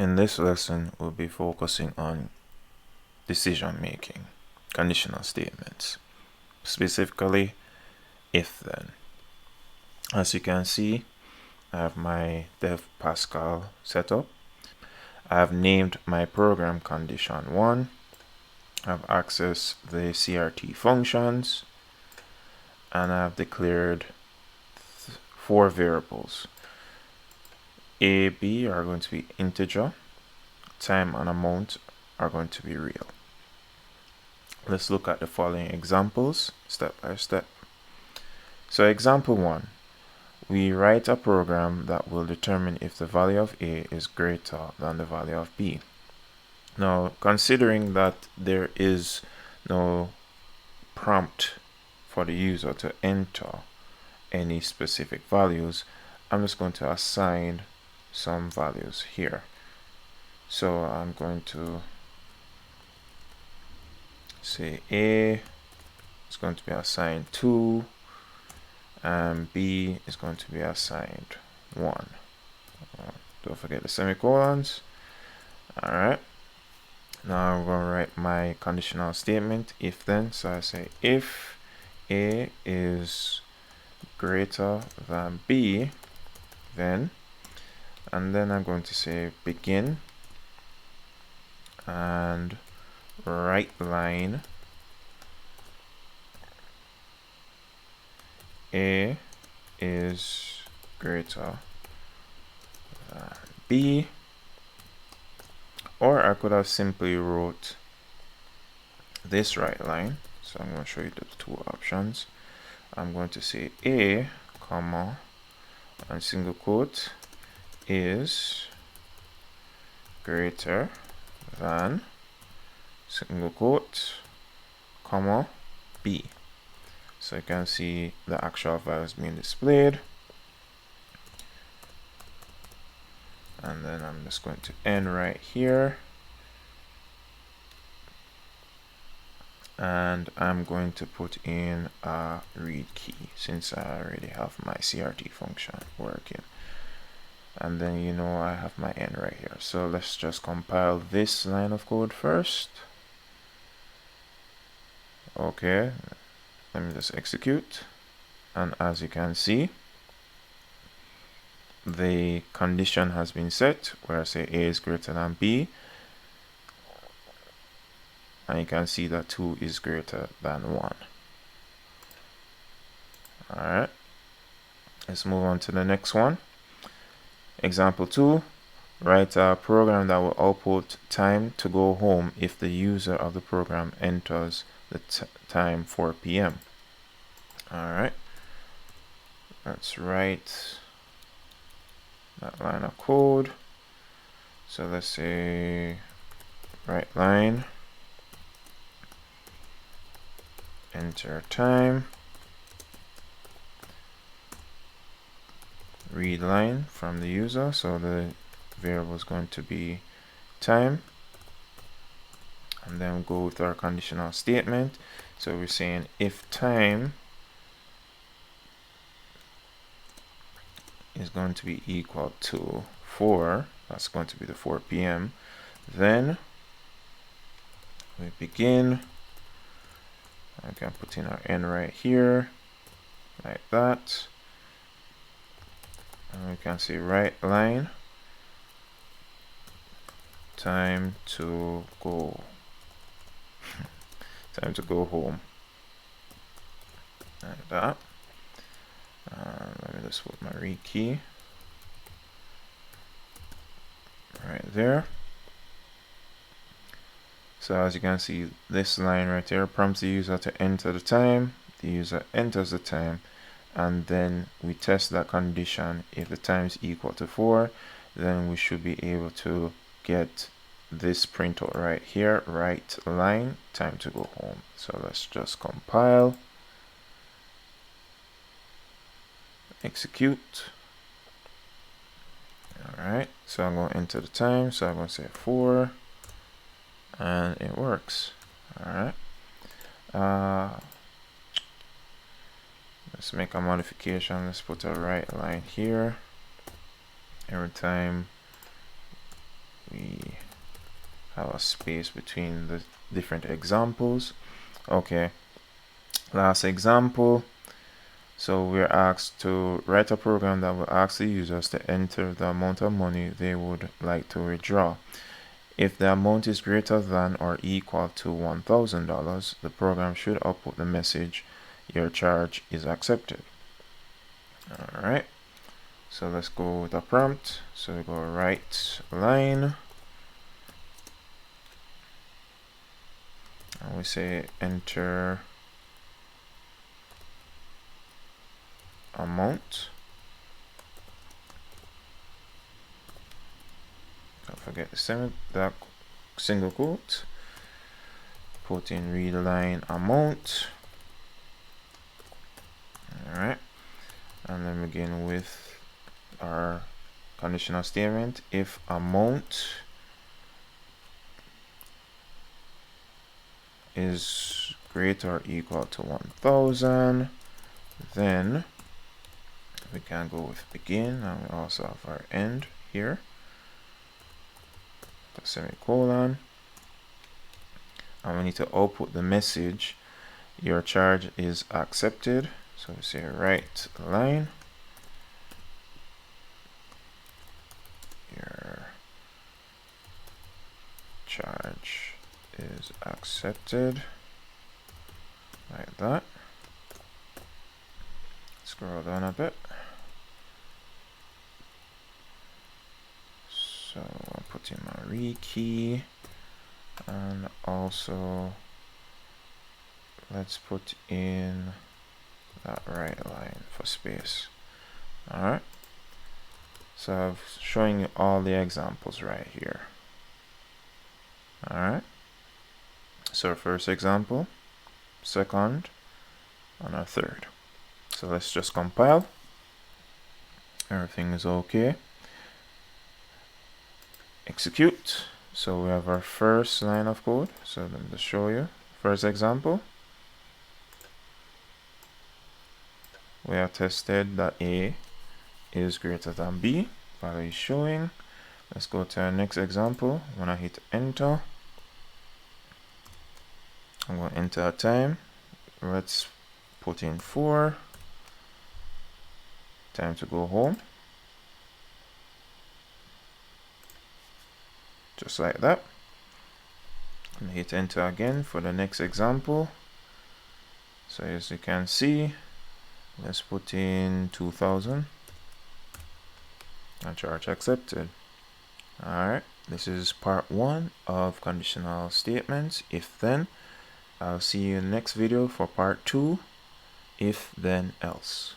In this lesson, we'll be focusing on decision making, conditional statements, specifically if-then. As you can see, I have my dev Pascal set up. I have named my program condition1. I've accessed the CRT functions, and I've declared 4 variables. A, B are going to be integer, time and amount are going to be real. Let's look at the following examples step by step. So example 1, we write a program that will determine if the value of A is greater than the value of B. Now, considering that there is no prompt for the user to enter any specific values, I'm just going to assign some values here. So I'm going to say A is going to be assigned 2 and B is going to be assigned 1. Don't forget the semicolons. Alright, now I'm going to write my conditional statement if then. So I say if A is greater than B, then, and then I'm going to say begin and right line A is greater than B, or I could have simply wrote this right line. So I'm going to show you the 2 options. I'm going to say A, comma, and single quote is greater than single quote, comma, B. So you can see the actual values being displayed. And then I'm just going to end right here. And I'm going to put in a read key since I already have my CRT function working. And then I have my end right here. So let's just compile this line of code first. Okay, let me just execute. And as you can see, the condition has been set where I say A is greater than B. And you can see that 2 is greater than 1. Alright, let's move on to the next one. Example 2, write a program that will output time to go home if the user of the program enters the time 4 p.m. Alright, let's write that line of code. So let's say write line, enter time, read line from the user, so the variable is going to be time, and then go with our conditional statement. So we're saying if time is going to be equal to 4, that's going to be the 4 p.m., then we begin. I can put in our end right here like that, and we can say right line, time to go time to go home, like that. Let me just put my read key right there. So as you can see, this line right here prompts the user to enter the time. The user enters the time, and then we test that condition. If the time is equal to 4, then we should be able to get this printout right here, right line, time to go home. So let's just compile, execute. Alright, so I'm going to enter the time, so I'm going to say 4, and it works. Alright, let's make a modification. Let's put a right line here. Every time we have a space between the different examples. Okay, last example. So we're asked to write a program that will ask the users to enter the amount of money they would like to withdraw. If the amount is greater than or equal to $1,000, the program should output the message, "Your charge is accepted." Alright, so let's go with a prompt. So we go write line, and we say enter amount. Don't forget the single quote. Put in read line amount. Alright, and then begin with our conditional statement. If amount is greater or equal to 1,000, then we can go with begin, and we also have our end here, the semicolon, and we need to output the message, "Your charge is accepted." So we say write line, "Your charge is accepted," like that. Scroll down a bit. So I'll put in my re key, and also let's put in that right line for space. Alright, so I'm showing you all the examples right here. Alright, so first example, second, and our third. So let's just compile. Everything is okay. Execute. So we have our first line of code. So let me just show you. First example, we have tested that A is greater than B. Value is showing. Let's go to our next example. When I hit enter, I'm going to enter a time. Let's put in 4. Time to go home. Just like that. And hit enter again for the next example. So as you can see, let's put in 2,000 and charge accepted. Alright, this is part 1 of conditional statements, if then. I'll see you in the next video for part 2, if then else.